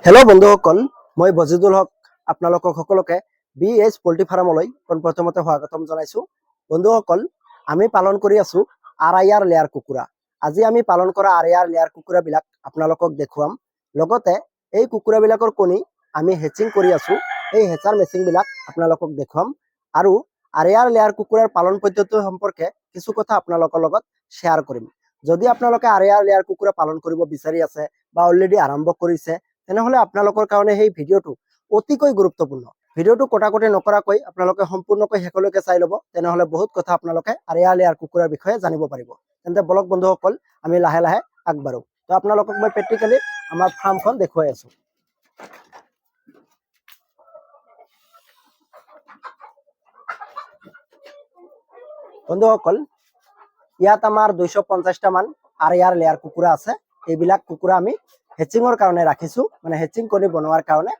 Hello' বন্ধুসকল, মই বজিদুল হক আপোনালোকক সকলোকে BH পোল্ট্ৰি ফাৰ্মলৈ পোনপ্ৰথমতে স্বাগতম জনাইছো। বন্ধুসকল, আমি পালন কৰি আছো RIR লেয়াৰ কুকুৰা। আজি আমি পালন কৰা RIR লেয়াৰ কুকুৰাবিলাক আপোনালোকক দেখুৱাম। লগতে এই কুকুৰাবিলাকৰ কণী আমি হেচিং কৰি আছো, এই হেচাৰ মেচিনবিলাক আপোনালোকক দেখুৱাম। আৰু RIR লেয়াৰ কুকুৰাৰ পালন পদ্ধতি সম্পৰ্কে কিছু কথা আপোনালোকৰ লগত শ্বেয়াৰ কৰিম। যদি আপোনালোকে RIR লেয়াৰ কুকুৰা পালন কৰিব বিচাৰি আছে বা অলৰেডি আৰম্ভ কৰিছে, তেনেহলে আপোনালোকৰ কাৰণে এই ভিডিঅ'টো অতিকৈ গুৰুত্বপূৰ্ণ। ভিডিঅ'টো কটাকটি নকৰাকৈ আপোনালোকে সম্পূৰ্ণকৈ শেষলৈকে চাই ল'ব, তেনেহলে বহুত কথা আপোনালোকে RIR লেয়াৰ কুকুৰাৰ বিষয়ে জানিব পাৰিব। তেন্তে বলক বন্ধুসকল, আমি লাহে লাহে আগবাঢ়ো। তো আপোনালোকক মই প্ৰেক্টিকেলি আমাৰ ফাৰ্মখন দেখুৱাই আছো। বন্ধুসকল, ইয়াত আমাৰ 250টা মান RIR লেয়াৰ কুকুৰা আছে। এইবিলাক কুকুৰা আমি হেচিঙৰ কাৰণে ৰাখিছো, মানে হেচিং কণী বনোৱাৰ কাৰণে।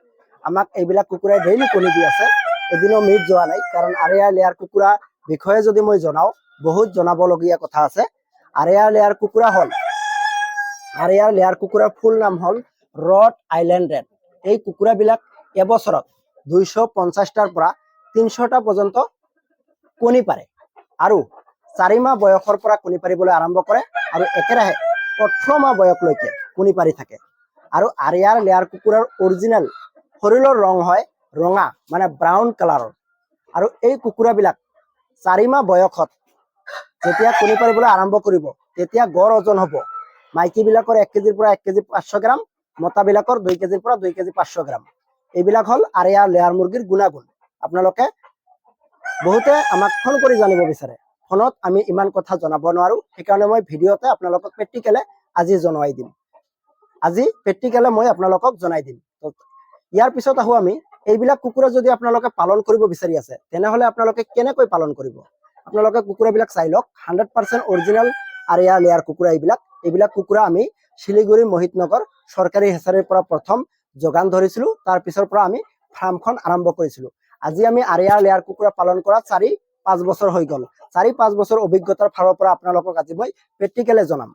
আমাক এইবিলাক কুকুৰাই ডেইলি কণী দি আছে, এদিনো মিছ যোৱা নাই। কাৰণ RIR লেয়াৰ কুকুৰা বিষয়ে যদি মই জনাও, বহুত জনাবলগীয়া কথা আছে। RIR লেয়াৰ কুকুৰা হ'ল, RIR লেয়াৰ কুকুৰাৰ ফুল নাম হ'ল ৰড আইলেণ্ড ৰেড। এই কুকুৰাবিলাক এবছৰত 250টাৰ পৰা 300টা পৰ্যন্ত কণী পাৰে আৰু 4 মাহ বয়সৰ পৰা কণী পাৰিবলৈ আৰম্ভ কৰে আৰু একেৰাহে 18 মাহ বয়সলৈকে কণী পাৰি থাকে। আৰু RIR লেয়াৰ কুকুৰাৰ অৰিজিনেল শৰীৰৰ ৰং হয় ৰঙা, মানে ব্ৰাউন কালাৰৰ। আৰু এই কুকুৰাবিলাক 4 মাহ বয়সত যেতিয়া কণী পাৰিবলৈ আৰম্ভ কৰিব, তেতিয়া গড় ওজন হ'ব মাইকীবিলাকৰ 1 কেজিৰ পৰা 1 কেজি 500 গ্ৰাম, মতাবিলাকৰ 2 কেজিৰ পৰা 2 কেজি 500 গ্ৰাম। এইবিলাক হ'ল RIR লেয়াৰ মুৰ্গীৰ গুণাগুণ। আপোনালোকে বহুতে আমাক ফোন কৰি জানিব বিচাৰে, ফোনত আমি ইমান কথা জনাব নোৱাৰো, সেইকাৰণে মই ভিডিঅ'তে আপোনালোকক প্ৰেক্টিকেলে আজি জনাই দিম। আজি প্ৰেক্টিকেলে মই আপোনালোকক জনাই দিম। ইয়াৰ পিছত আহো আমি, এইবিলাক কুকুৰা যদি আপোনালোকে পালন কৰিব বিচাৰি আছে, তেনেহলে আপোনালোকে কেনেকৈ পালন কৰিব। আপোনালোকে কুকুৰাবিলাক চাই লওক, 100% অৰিজিনেল RIR লেয়াৰ কুকুৰা এইবিলাক কুকুৰা আমি শিলিগুৰি মহিতনগৰ চৰকাৰী হেচাৰীৰ পৰা প্ৰথম যোগান ধৰিছিলো। তাৰ পিছৰ পৰা আমি ফাৰ্মখন আৰম্ভ কৰিছিলো। আজি আমি RIR লেয়াৰ কুকুৰা পালন কৰা 4-5 বছৰ হৈ গ'ল। 4-5 বছৰ অভিজ্ঞতাৰ ফালৰ পৰা আপোনালোকক আজি মই প্ৰেক্টিকেলে জনাম।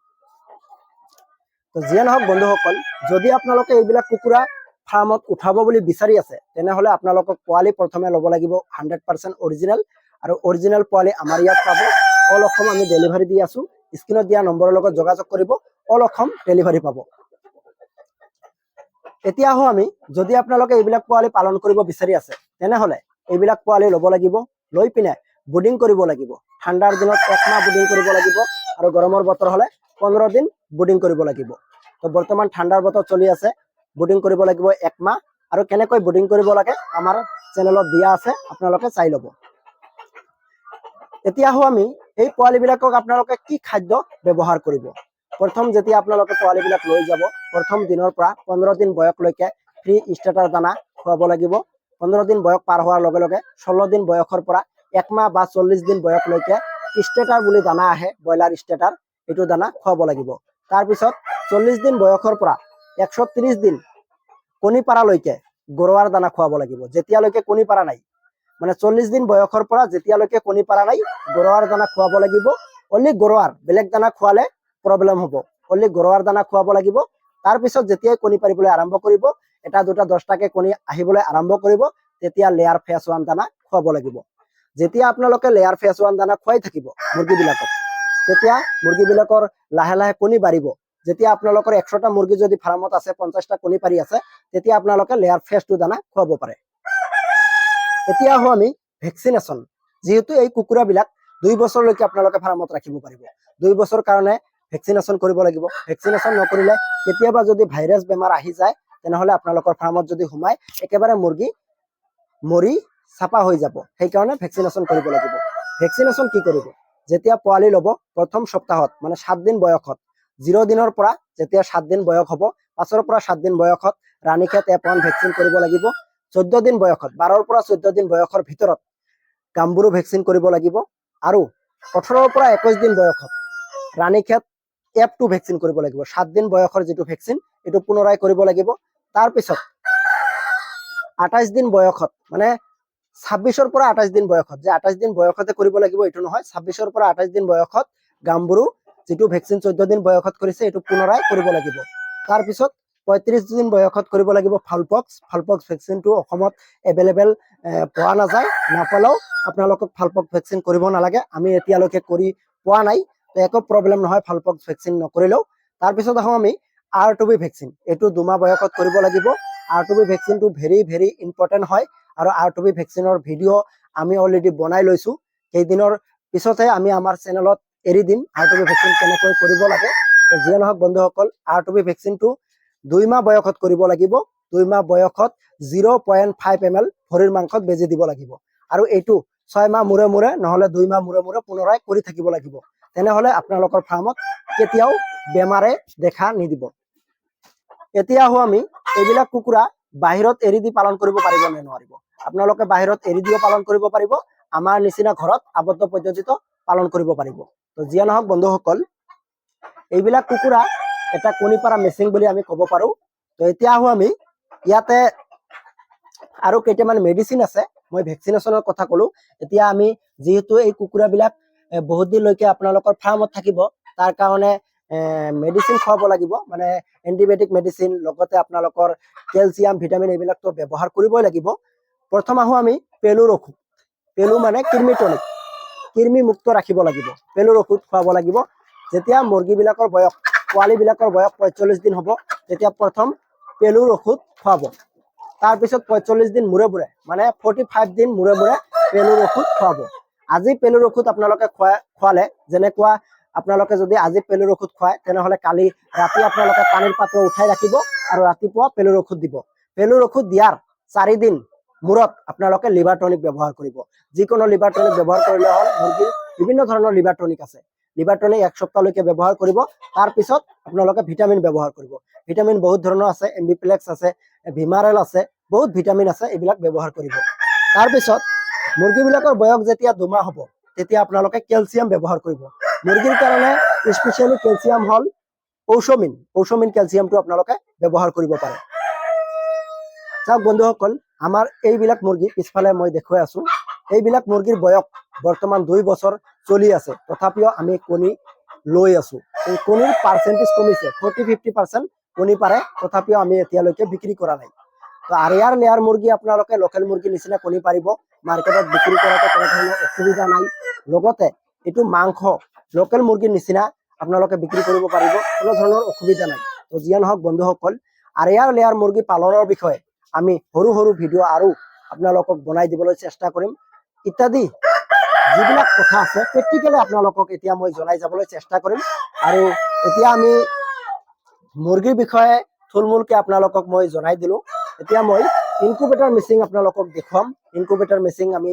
তো যিয়ে নহওক বন্ধুসকল, যদি আপোনালোকে এইবিলাক কুকুৰা ফাৰ্মত উঠাব বুলি বিচাৰি আছে, তেনেহলে আপোনালোকক পোৱালি প্ৰথমে ল'ব লাগিব 100% অৰিজিনেল। আৰু অৰিজিনেল পোৱালি আমাৰ ইয়াত পাব। অল অসম আমি ডেলিভাৰী দি আছো। স্ক্ৰীনত দিয়া নম্বৰৰ লগত যোগাযোগ কৰিব, অল অসম ডেলিভাৰী পাব। এতিয়া আহো আমি, যদি আপোনালোকে এইবিলাক পোৱালি পালন কৰিব বিচাৰি আছে, তেনেহলে এইবিলাক পোৱালি ল'ব লাগিব। লৈ পিনে বুডিং কৰিব লাগিব। ঠাণ্ডাৰ দিনত 1 মাহ বুডিং কৰিব লাগিব আৰু গৰমৰ বতৰ হলে 15 দিন বুডিং কৰিব লাগিব। তো বৰ্তমান ঠাণ্ডাৰ বতৰ চলি আছে, বুডিং কৰিব লাগিব 1 মাহ। আৰু কেনেকৈ বুডিং কৰিব লাগে আমাৰ চেনেলত দিয়া আছে, আপোনালোকে চাই ল'ব। এতিয়া আহো আমি, এই পোৱালিবিলাকক আপোনালোকে কি খাদ্য ব্যৱহাৰ কৰিব। প্ৰথম যেতিয়া আপোনালোকে পোৱালিবিলাক লৈ যাব, প্ৰথম দিনৰ পৰা 15 দিন বয়সলৈকে ফ্ৰী ষ্টাৰ্টাৰ দানা খুৱাব লাগিব। 15 দিন বয়স পাৰ হোৱাৰ লগে লগে 16 দিন বয়সৰ পৰা 1 মাহ বা 40 দিন বয়সলৈকে ষ্টেটাৰ বুলি দানা আহে, ব্ৰইলাৰ ষ্টেটাৰ, এইটো দানা খুৱাব লাগিব। তাৰপিছত 40 দিন বয়সৰ পৰা 130 দিন কণী পাৰালৈকে গৰুৱাৰ দানা খুৱাব লাগিব। যেতিয়ালৈকে কণী পাৰা নাই, মানে 40 দিন বয়সৰ পৰা যেতিয়ালৈকে কণী পাৰা নাই, গৰুৱাৰ দানা খুৱাব লাগিব। অনলি গৰুৱাৰ, বেলেগ দানা খোৱালে প্ৰব্লেম হ'ব। অনলি গৰুৱাৰ দানা খুৱাব লাগিব। তাৰপিছত যেতিয়াই কণী পাৰিবলৈ আৰম্ভ কৰিব, 1-2টা 10টাকে কণী আহিবলৈ আৰম্ভ কৰিব, তেতিয়া লেয়াৰ ফেচ 1 দানা খুৱাব লাগিব। যেতিয়া আপোনালোকে লেয়াৰ ফেচ 1 দানা খুৱাই থাকিব মুৰ্গীবিলাকক, তেতিয়া মুৰ্গীবিলাকৰ লাহে লাহে কণী বাঢ়িব। যেতিয়া আপোনালোকৰ 100টা মুৰ্গী যদি ফাৰ্মত আছে, 50টা কণী পাৰি আছে, তেতিয়া আপোনালোকে লেয়াৰ ফেচ 2 দানা খুৱাব পাৰে। এতিয়া আহো আমি ভেকচিনেশ্যন। যেহেতু এই কুকুৰাবিলাক 2 বছৰলৈকে আপোনালোকে ফাৰ্মত ৰাখিব পাৰিব, 2 বছৰ কাৰণে ভেকচিনেশ্যন কৰিব লাগিব। ভেকচিনেশ্যন নকৰিলে কেতিয়াবা যদি ভাইৰাছ বেমাৰ আহি যায়, তেনেহলে আপোনালোকৰ ফাৰ্মত যদি সোমায়, একেবাৰে মুৰ্গী মৰি চাপা হৈ যাব। সেইকাৰণে ভেকচিনেশ্যন কৰিব লাগিব। ভেকচিনেশ্যন কি কৰিব, যেতিয়া পোৱালি ল'ব প্ৰথম সপ্তাহত, মানে 7 দিন বয়সত, 0 দিনৰ পৰা যেতিয়া 7 দিন বয়স হ'ব, 5ৰ পৰা 7 দিন বয়সত ৰাণীক্ষেত F1 ভেকচিন কৰিব লাগিব। 14 দিন বয়সত, 12ৰ পৰা 14 দিন বয়সৰ ভিতৰত গাম্বুৰু ভেকচিন কৰিব লাগিব। আৰু 18ৰ পৰা 21 দিন বয়সত ৰাণীক্ষেত F2 ভেকচিন কৰিব লাগিব। 7 দিন বয়সৰ যিটো ভেকচিন, এইটো পুনৰাই কৰিব লাগিব। তাৰপিছত 28 দিন বয়সত, মানে 26ৰ পৰা 28 দিন বয়সত, যে 28 দিন বয়সতে কৰিব লাগিব এইটো নহয়, 26ৰ পৰা 28 দিন বয়সত গাম্বুৰু যিটো ভেকচিন 14 দিন বয়সত কৰিছে, এইটো পুনৰাই কৰিব লাগিব। তাৰপিছত 35 দিন বয়সত কৰিব লাগিব ফালপক্স ভেকচিনটো অসমত এভেইলেবল পোৱা নাযায় নাপালেও আপোনালোকক ফালপক্স ভেকচিন কৰিব নালাগে আমি এতিয়ালৈকে কৰি পোৱা নাই তো একো প্ৰব্লেম নহয় ফালপক্স ভেকচিন নকৰিলেও তাৰপিছত আহোঁ আমি R2B ভেকচিন এইটো 2 মাহ বয়সত কৰিব লাগিব R2B ভেকচিনটো ভেৰি ইম্পৰ্টেণ্ট হয় আৰু R2B ভেকচিনৰ ভিডিঅ' আমি অলৰেডি বনাই লৈছো কেইদিনৰ পিছতহে আমি আমাৰ চেনেলত এৰি দিম R2B ভেকচিন কেনেকৈ কৰিব লাগে যিয়ে নহওক বন্ধুসকল R2B ভেকচিনটো 2 মাহ বয়সত কৰিব লাগিব 2 মাহ বয়সত 0.5 ml ভৰিৰ মাংসত বেজি দিব লাগিব আৰু এইটো 6 মাহ মূৰে মূৰে নহলে 2 মাহ মূৰে মূৰে পুনৰাই কৰি থাকিব লাগিব তেনেহলে আপোনালোকৰ ফাৰ্মত কেতিয়াও বেমাৰে দেখা নিদিব এতিয়া আহো আমি এইবিলাক কুকুৰা বাহিৰত এৰি দি পালন কৰিব পাৰিব নে নোৱাৰিব আপোনালোকে বাহিৰত এৰি দিও পালন কৰিব পাৰিব আমাৰ নিচিনা ঘৰত আবদ্ধ পদ্ধতিত পালন কৰিব পাৰিব তো যিয়ে নহওক বন্ধুসকল এইবিলাক কুকুৰা এটা কণী পাৰা মেচিন বুলি আমি ক'ব পাৰো তো এতিয়া আহো আমি ইয়াতে আৰু কেইটামান মেডিচিন আছে মই ভেকচিনেশনৰ কথা কলো এতিয়া আমি যেহেতু এই কুকুৰাবিলাক বহুত দিনলৈকে আপোনালোকৰ ফাৰ্মত থাকিব তাৰ কাৰণে মেডিচিন খুৱাব লাগিব মানে এন্টিবায়োটিক মেডিচিন লগতে আপোনালোকৰ কেলছিয়াম ভিটামিন এইবিলাকতো ব্যৱহাৰ কৰিবই লাগিব প্ৰথম আহো আমি পেলুৰ ঔষধ পেলু মানে কৃমি মুক্ত ৰাখিব লাগিব পেলুৰ ঔষধ খুৱাব লাগিব যেতিয়া মুৰ্গীবিলাকৰ বয়স পোৱালিবিলাকৰ বয়স 45 দিন হ'ব তেতিয়া প্ৰথম পেলুৰ ঔষধ খুৱাব তাৰপিছত 45 দিন মূৰে মূৰে মানে 45 দিন মূৰে মূৰে পেলুৰ ঔষধ খুৱাব আজি পেলুৰ ঔষধ আপোনালোকে খুৱালে যেনেকুৱা আপোনালোকে যদি আজি পেলুৰ ঔষধ খুৱায় তেনেহলে কালি ৰাতি আপোনালোকে পানীৰ পাত্ৰ উঠাই ৰাখিব আৰু ৰাতিপুৱা পেলুৰ ঔষধ দিব পেলুৰ ঔষধ দিয়াৰ 4 দিন মূৰত আপোনালোকে লিভাৰ টনিক ব্যৱহাৰ কৰিব যিকোনো লিভাৰ টনিক ব্যৱহাৰ কৰিলে হ'ল মুৰ্গীৰ বিভিন্ন ধৰণৰ লিভাৰ টনিক আছে লিভাৰ টনিক এক সপ্তাহলৈকে ব্যৱহাৰ কৰিব তাৰ পিছত আপোনালোকে ভিটামিন ব্যৱহাৰ কৰিব ভিটামিন বহুত ধৰণৰ আছে এমবিপ্লেক্স আছে ভিমাৰেল আছে বহুত ভিটামিন আছে এইবিলাক ব্যৱহাৰ কৰিব তাৰ পিছত মুৰ্গীবিলাকৰ বয়স যেতিয়া 2 মাহ হ'ব তেতিয়া আপোনালোকে কেলছিয়াম ব্যৱহাৰ কৰিব মুৰ্গীৰ কাৰণে স্পেশালি কেলছিয়াম হল ঔষমিন কেলছিয়ামটো আপোনালোকে ব্যৱহাৰ কৰিব পাৰে চাওক বন্ধুসকল আমাৰ এইবিলাক মুৰ্গী পিছফালে মই দেখুৱাই আছো এইবিলাক মুৰ্গীৰ বয়স বৰ্তমান 2 বছৰ চলি আছে তথাপিও আমি কণী লৈ আছো এই কণীৰ পাৰ্চেন্টেজ কমিছে 40-50% কণী পাৰে তথাপিও আমি এতিয়ালৈকে বিক্ৰী কৰা নাই তো আৰিয়াৰ লেয়াৰ মুৰ্গী আপোনালোকে লোকেল মুৰ্গী নিচিনা কণী পাৰিব মাৰ্কেটত বিক্ৰী কৰাটো কোনো ধৰণৰ অসুবিধা নাই লগতে এইটো মাংস লোকেল মুৰ্গীৰ নিচিনা আপোনালোকে বিক্ৰী কৰিব পাৰিব কোনো ধৰণৰ অসুবিধা নাই তো যিয়ে নহওক বন্ধুসকল আৰিয়াৰ লেয়াৰ মুৰ্গী পালনৰ বিষয়ে আমি সৰু ভিডিঅ' আৰু আপোনালোকক বনাই দিবলৈ চেষ্টা কৰিম ইত্যাদি যিবিলাক কথা আছে প্ৰেক্টিকেলি আপোনালোকক এতিয়া মই জনাই যাবলৈ চেষ্টা কৰিম আৰু এতিয়া আমি মুৰ্গীৰ বিষয়ে থুলমূলকে আপোনালোকক মই জনাই দিলো এতিয়া মই ইনকুবেটৰ মেচিন আপোনালোকক দেখুৱাম ইনকুবেটৰ মেচিন আমি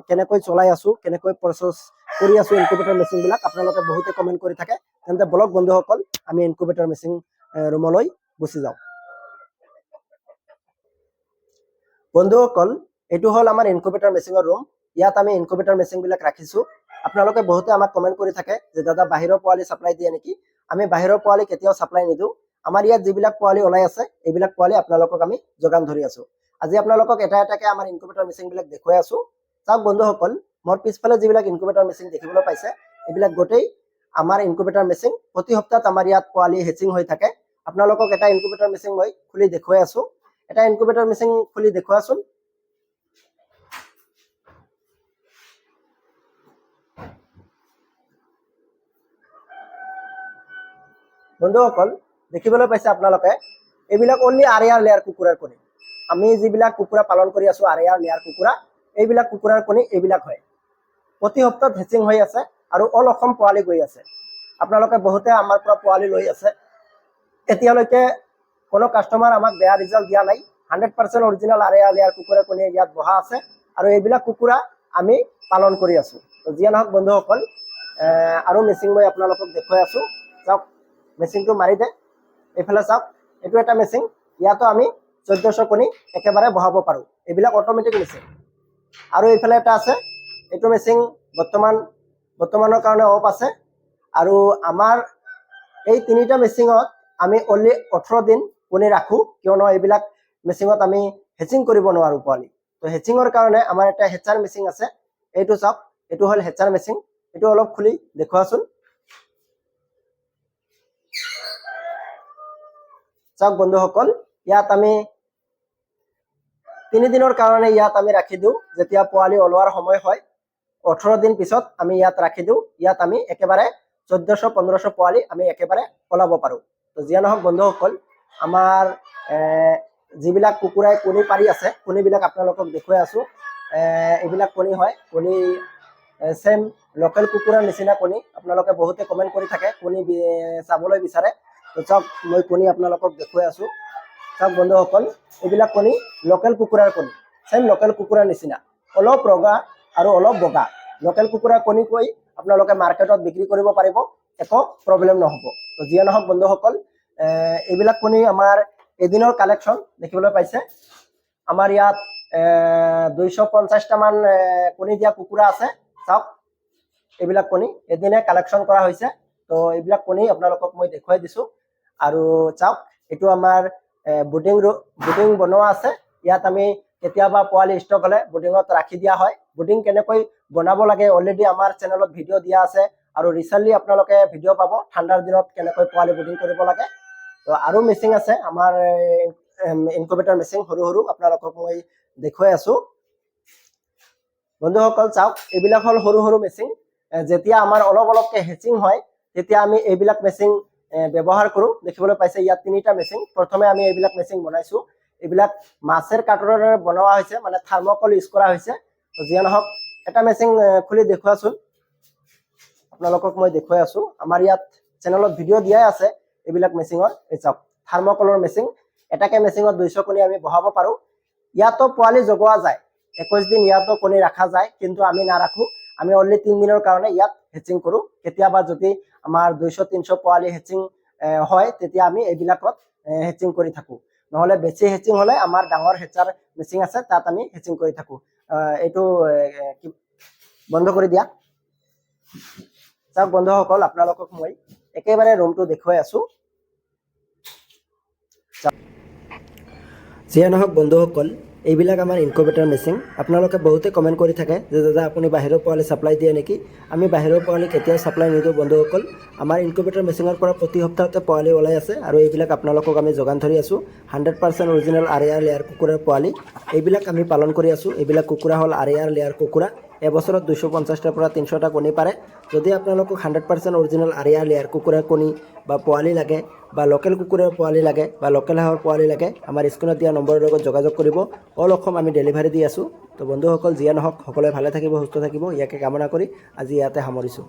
কেনেকৈ চলাই আছো কেনেকৈ প্ৰসেস কৰি আছো ইনকুবেটৰ মেচিন বিলাক আপোনালোকে বহুতে কমেন্ট কৰি থাকে তেন্তে ব্লগ বন্ধুসকল আমি ইনকুবেটৰ মেচিন ৰুমলৈ গুচি যাওঁ বন্ধুসকল এইটো হল আমাৰ ইনকুবেটৰ মেচিনৰ ৰুম ইয়াত আমি ইনকুবেটৰ মেচিন বিলাক ৰাখিছো আপোনালোকে বহুতে আমাক কমেন্ট কৰি থাকে যে দাদা বাহিৰৰ পোৱালি সাপ্লাই দিয়ে নেকি আমি বাহিৰৰ পোৱালি কেতিয়াও সাপ্লাই নিদিও আমাৰ ইয়াত যিবিলাক পোৱালি ওলাই আছে এইবিলাক পোৱালি আপোনালোকক আমি যোগান ধৰি আছো আজি আপোনালোকক এটা এটাকে আমাৰ ইনকুবেটৰ মেচিন বিলাক দেখুৱাই আছো চাওক বন্ধুসকল মোৰ পিছফালে যিবিলাক ইনকুবেটৰ মেচিন দেখিবলৈ পাইছে এইবিলাক গোটেই আমাৰ ইনকুবেটৰ মেচিন প্ৰতি সপ্তাহত আমাৰ ইয়াত পোৱালি হেচিং হৈ থাকে আপোনালোকক এটা ইনকুবেটৰ মেচিন মই খুলি দেখুৱাই আছো এটা ইনকুবেটৰ মেচিন খুলি দেখুৱাচোন বন্ধুসকল দেখিবলৈ পাইছে আপোনালোকে এইবিলাক অনলি আৰিয়াৰ লেয়াৰ কুকুৰাৰ কণী আমি যিবিলাক কুকুৰা পালন কৰি আছো আৰিয়াৰ লেয়াৰ কুকুৰা এইবিলাক কুকুৰাৰ কণী এইবিলাক হয় প্ৰতি সপ্তাহত হেচিং হৈ আছে আৰু অল অসম পোৱালি গৈ আছে আপোনালোকে বহুতে আমাৰ পৰা পোৱালি লৈ আছে এতিয়ালৈকে কোনো কাস্টমাৰ আমাক বেয়া ৰিজাল্ট দিয়া নাই 100% অৰিজিনাল আৰিয়াৰ লেয়াৰ কুকুৰাৰ কণী ইয়াত বহা আছে আৰু এইবিলাক কুকুৰা আমি পালন কৰি আছো তো যিয়ে নহওক বন্ধুসকল আৰু মেচিন মই আপোনালোকক দেখুৱাই আছো চাওক মেচিনটো মাৰি দে এইফালে চাওক এইটো এটা মেচিন ইয়াতো আমি 1400 কণী একেবাৰে বহাব পাৰো এইবিলাক অটোমেটিক মেচিন আৰু এইফালে এটা আছে এইটো মেচিন বৰ্তমানৰ কাৰণে অফ আছে আৰু আমাৰ এই তিনিটা মেচিনত আমি অনলি 18 দিন কণী ৰাখো কিয়নো এইবিলাক মেচিনত আমি হেচিং কৰিব নোৱাৰো পোৱালি তো হেচিংৰ কাৰণে আমাৰ এটা হেচাৰ মেচিন আছে এইটো চাওক এইটো হল হেচাৰ মেচিন এইটো অলপ খুলি দেখুৱাচোন চাওক বন্ধুসকল, ইয়াত আমি 3 দিনৰ কাৰণে ইয়াত আমি ৰাখি দিওঁ। যেতিয়া পোৱালি ওলোৱাৰ সময় হয় 18 দিন পিছত আমি ইয়াত ৰাখি দিওঁ। ইয়াত আমি একেবাৰে 1400-1500 পোৱালি আমি একেবাৰে ওলাব পাৰোঁ। তো যিয়ে নহওক বন্ধুসকল, আমাৰ যিবিলাক কুকুৰাই কণী পাৰি আছে, কণীবিলাক আপোনালোকক দেখুৱাই আছোঁ। এইবিলাক কণী হয়, কণী সেম লোকেল কুকুৰাৰ নিচিনা কণী। আপোনালোকে বহুতে কমেণ্ট কৰি থাকে, কণী চাবলৈ বিচাৰে। তো চাওক, মই কণী আপোনালোকক দেখুৱাই আছোঁ। চাওক বন্ধুসকল, এইবিলাক কণী লোকেল কুকুৰাৰ কণী, সেম লোকেল কুকুৰাৰ নিচিনা, অলপ ৰঙা আৰু অলপ বগা। লোকেল কুকুৰাৰ কণী কৈ আপোনালোকে মাৰ্কেটত বিক্ৰী কৰিব পাৰিব, একো প্ৰব্লেম নহ'ব। তো যিয়ে নহওক বন্ধুসকল, এইবিলাক কণী আমাৰ এদিনৰ কালেকশ্যন দেখিবলৈ পাইছে। আমাৰ ইয়াত 250টা মান কণী দিয়া কুকুৰা আছে। চাওক, এইবিলাক কণী এদিনে কালেকশ্যন কৰা হৈছে। তো এইবিলাক কণী আপোনালোকক মই দেখুৱাই দিছোঁ। আৰু চাওক, এইটো আমাৰ বুডিং বনোৱা আছে। ইয়াত আমি কেতিয়াবা পোৱালি ষ্টক হ'লে বুডিঙত ৰাখি দিয়া হয়। বুডিং কেনেকৈ বনাব লাগে অলৰেডি আমাৰ চেনেলত ভিডিঅ' দিয়া আছে। আৰু ৰিচেণ্টলি আপোনালোকে ভিডিঅ' পাব ঠাণ্ডাৰ দিনত কেনেকৈ পোৱালি বুডিং কৰিব লাগে। তো আৰু মেচিন আছে আমাৰ ইনকুবেটৰ মেচিন, সৰু সৰু, আপোনালোকক মই দেখুৱাই আছোঁ। বন্ধুসকল চাওক, এইবিলাক হ'ল সৰু সৰু মেচিন। যেতিয়া আমাৰ অলপ অলপকৈ হেচিং হয় তেতিয়া আমি এইবিলাক মেচিন ব্যৱহাৰ কৰোঁ। দেখিবলৈ পাইছে ইয়াত 3টা মেচিন। প্ৰথমে আমি এইবিলাক মেচিন বনাইছোঁ। এইবিলাক মাছেৰ কাৰ্টনেৰে বনোৱা হৈছে, মানে থাৰ্মকল ইউজ কৰা হৈছে। তো যিয়ে নহওক, এটা মেচিন খুলি দেখুৱাচোন। আপোনালোকক মই দেখুৱাই আছোঁ। আমাৰ ইয়াত চেনেলত ভিডিঅ' দিয়াই আছে এইবিলাক মেচিনৰ। এই চাওক, থাৰ্মকলৰ মেচিন। এটাকে মেচিনত 200 কণী আমি বহাব পাৰোঁ। ইয়াতো পোৱালি জগোৱা যায়, 21 দিন ইয়াতো কণী ৰখা যায়, কিন্তু আমি নাৰাখোঁ। আমি অনলি 3 দিনৰ কাৰণে ইয়াত হেচিং কৰোঁ। কেতিয়াবা যদি আমাৰ 200-300 পোৱালি হেচিং হয়, তেতিয়া আমি এইবিলাকত হেচিং কৰি থাকোঁ। নহ'লে বেছি হেচিং হ'লে আমাৰ ডাঙৰ হেচাৰ মেচিন আছে, তাত আমি হেচিং কৰি থাকোঁ। এইটো বন্ধ কৰি দিয়া। চাওক বন্ধুসকল, আপোনালোকক মই একেবাৰে ৰুমটো দেখুৱাই আছোঁ। যিয়ে নহওক বন্ধুসকল, এইবিলাক আমাৰ ইনকুবেটৰ মেচিন। আপোনালোকে বহুতে কমেণ্ট কৰি থাকে যে দাদা আপুনি বাহিৰৰ পোৱালি ছাপ্লাই দিয়ে নেকি? আমি বাহিৰৰ পোৱালি কেতিয়াও ছাপ্লাই নিদিওঁ বন্ধুসকল। আমাৰ ইনকুবেটৰ মেচিনৰ পৰা প্ৰতি সপ্তাহতে পোৱালি ওলাই আছে। আৰু এইবিলাক আপোনালোকক আমি যোগান ধৰি আছোঁ। 100% অৰিজিনেল আৰিয়াৰ লেয়াৰ কুকুৰাৰ পোৱালি এইবিলাক আমি পালন কৰি আছোঁ। এইবিলাক কুকুৰা হ'ল আৰিয়াৰ লেয়াৰ কুকুৰা। এবছৰত 250টাৰ পৰা 300টা কণী পাৰে। যদি আপোনালোকক 100% অৰিজিনেল আৰিয়াৰ লেয়াৰ কুকুৰাৰ কণী বা পোৱালি লাগে, বা লোকেল কুকুৰাৰ পোৱালি লাগে, বা লোকেল হাঁহৰ পোৱালি লাগে, আমাৰ স্ক্ৰীনত দিয়া নম্বৰৰ লগত যোগাযোগ কৰিব। অল অসম আমি ডেলিভাৰী দি আছোঁ। তো বন্ধুসকল, যিয়ে নহওক, সকলোৱে ভালে থাকিব, সুস্থ থাকিব, ইয়াকে কামনা কৰি আজি ইয়াতে সামৰিছোঁ।